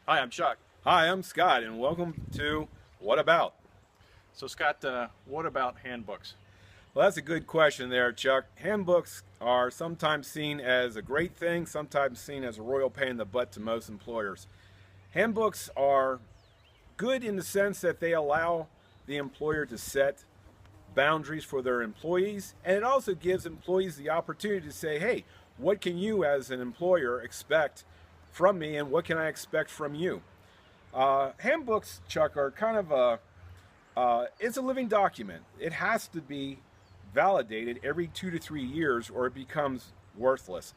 Hi, I'm Chuck. Hi, I'm Scott, and welcome to What About? So Scott, what about handbooks? Well, that's a good question there, Chuck. Handbooks are sometimes seen as a great thing, sometimes seen as a royal pain in the butt to most employers. Handbooks are good in the sense that they allow the employer to set boundaries for their employees, and it also gives employees the opportunity to say, hey, what can you as an employer expect from me, and what can I expect from you? Handbooks, Chuck, are kind of it's a living document. It has to be validated every 2 to 3 years or it becomes worthless.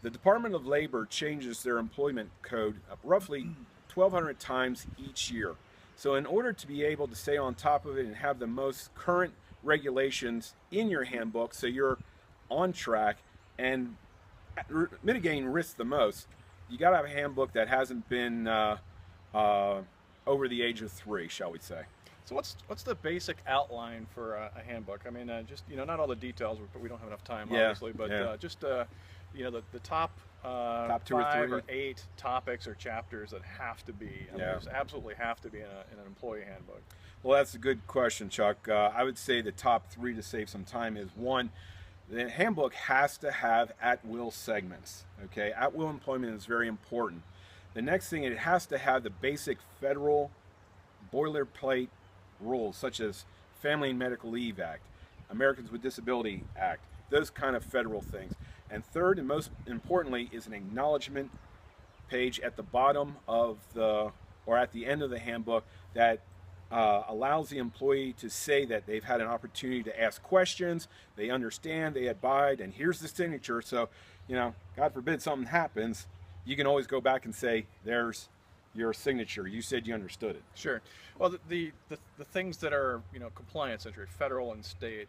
The Department of Labor changes their employment code roughly 1,200 times each year. So in order to be able to stay on top of it and have the most current regulations in your handbook so you're on track and mitigating risk the most, you got to have a handbook that hasn't been uh, over the age of 3, shall we say. So what's the basic outline for a handbook? I mean, just not all the details, but we don't have enough time, Yeah, obviously. But yeah. just the top Top two or five three. or eight topics or chapters that have to be. I mean, Yeah. there's absolutely have to be in an employee handbook. Well, that's a good question, Chuck. I would say the top 3 to save some time is one, the handbook has to have at-will segments. Okay, at-will employment is very important. The next thing, it has to have the basic federal boilerplate rules, such as Family and Medical Leave Act, Americans with Disability Act, those kind of federal things. And third, and most importantly, is an acknowledgement page at the bottom of the, or at the end of the handbook that allows the employee to say that they've had an opportunity to ask questions, they understand, they abide, and here's the signature. So, God forbid something happens, you can always go back and say, there's your signature. You said you understood it. Sure. Well, the things that are compliance centric, federal and state,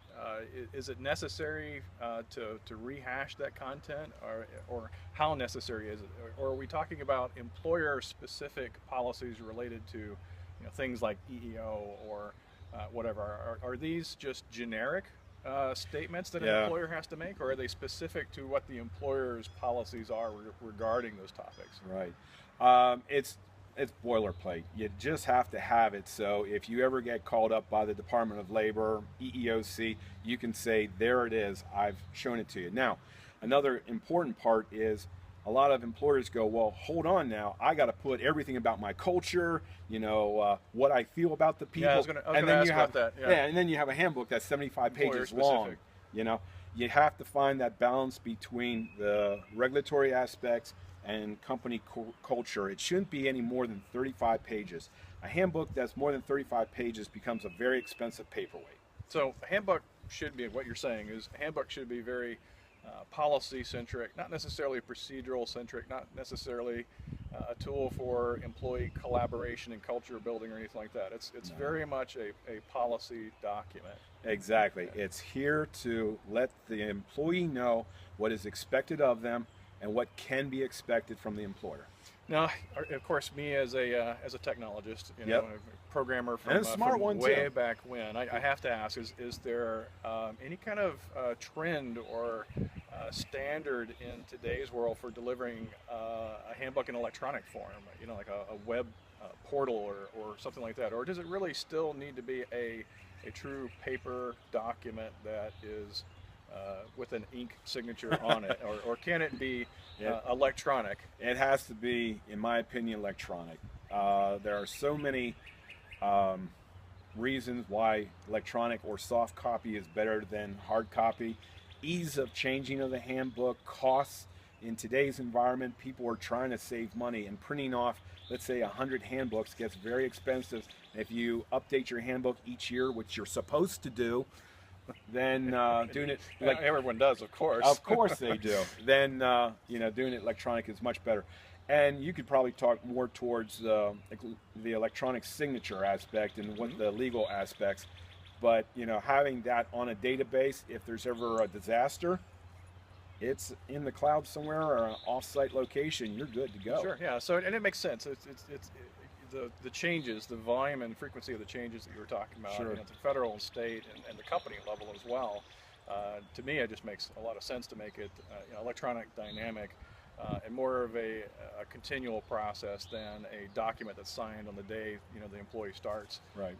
is it necessary to rehash that content, or how necessary is it, or are we talking about employer specific policies related to things like EEO or whatever? Are these just generic statements that an Yeah. employer has to make, or are they specific to what the employer's policies are regarding those topics? Right. It's boilerplate. You just have to have it. So if you ever get called up by the Department of Labor, EEOC, you can say, there it is. I've shown it to you. Now, another important part is a lot of employers go, well, hold on now. I got to put everything about my culture, what I feel about the people. Yeah, I was going and to then ask you have, about that. yeah, and then you have a handbook that's 75 Employer pages long. specific. You know, you have to find that balance between the regulatory aspects and company culture. It shouldn't be any more than 35 pages. A handbook that's more than 35 pages becomes a very expensive paperweight. So a handbook should be, what you're saying is a handbook should be very policy centric, not necessarily procedural centric, not necessarily a tool for employee collaboration and culture building or anything like that. It's No. very much a policy document. Exactly. Okay. It's here to let the employee know what is expected of them and what can be expected from the employer. Now, of course, me as a technologist, Yep. a programmer And a smart from one, way too. back when, I have to ask: is there any kind of trend or standard in today's world for delivering a handbook in electronic form? Like a web portal or something like that, or does it really still need to be a true paper document that is with an ink signature on it, or can it be electronic? It has to be, in my opinion, electronic. There are so many reasons why electronic or soft copy is better than hard copy. Ease of changing of the handbook, costs. In today's environment, people are trying to save money, and printing off, let's say, 100 handbooks gets very expensive. If you update your handbook each year, which you're supposed to do, then doing it like Everyone does, of course. of course they do. Then doing it electronic is much better. And you could probably talk more towards the electronic signature aspect and what the legal aspects. But having that on a database, if there's ever a disaster, it's in the cloud somewhere or an off-site location. You're good to go. Sure, yeah. So, and it makes sense. It's the changes, the volume and frequency of the changes that you were talking about, Sure. at the federal and state and the company level as well. To me, it just makes a lot of sense to make it electronic, dynamic. and more of a continual process than a document that's signed on the day the employee starts, Right.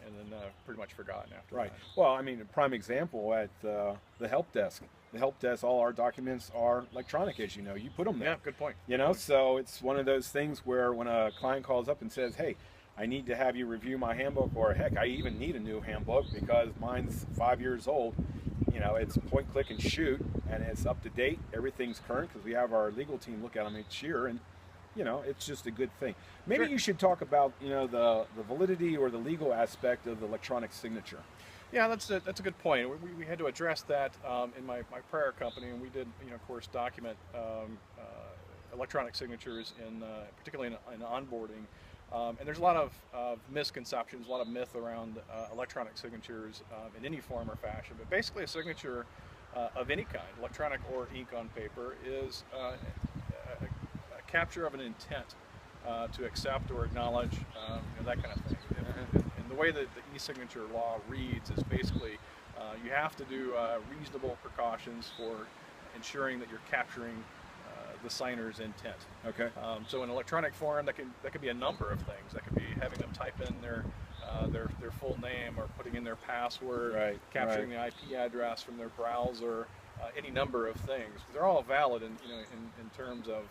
And then pretty much forgotten after Right. that. Well, I mean, a prime example at the help desk. The help desk, all our documents are electronic, as you know. You put them there. Yeah, good point. So it's one of those things where when a client calls up and says, "Hey, I need to have you review my handbook," or heck, I even need a new handbook because mine's 5 years old. It's point, click, and shoot, and it's up to date. Everything's current because we have our legal team look at them each year, and it's just a good thing. Maybe Sure. you should talk about the validity or the legal aspect of the electronic signature. Yeah, that's a good point. We had to address that in my prior company, and we did, of course, document electronic signatures particularly in onboarding. And there's a lot of misconceptions, a lot of myth around electronic signatures in any form or fashion. But basically, a signature of any kind, electronic or ink on paper, is a capture of an intent to accept or acknowledge, that kind of thing. And the way that the e-signature law reads is basically you have to do reasonable precautions for ensuring that you're capturing the signer's intent. Okay. So in electronic form, that could be a number of things. That could be having them type in their full name, or putting in their password, Right, capturing the IP address from their browser, any number of things. They're all valid in terms of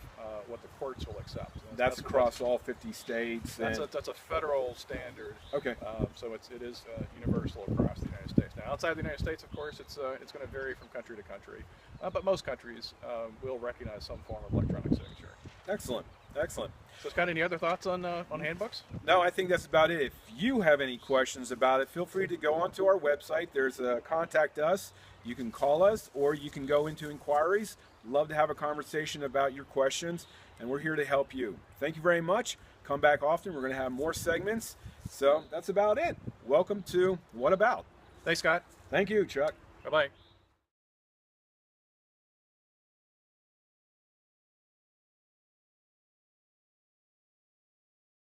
what the courts will accept. That's across all 50 states. That's a federal standard. Okay. So it is universal across the United States. Now, outside the United States, of course, it's going to vary from country to country, but most countries will recognize some form of electronic signature. Excellent. Excellent. So, Scott, any other thoughts on handbooks? No, I think that's about it. If you have any questions about it, feel free to go onto our website. There's a contact us. You can call us, or you can go into inquiries. Love to have a conversation about your questions, and we're here to help you. Thank you very much. Come back often. We're going to have more segments. So that's about it. Welcome to What About? Thanks, Scott. Thank you, Chuck. Bye-bye.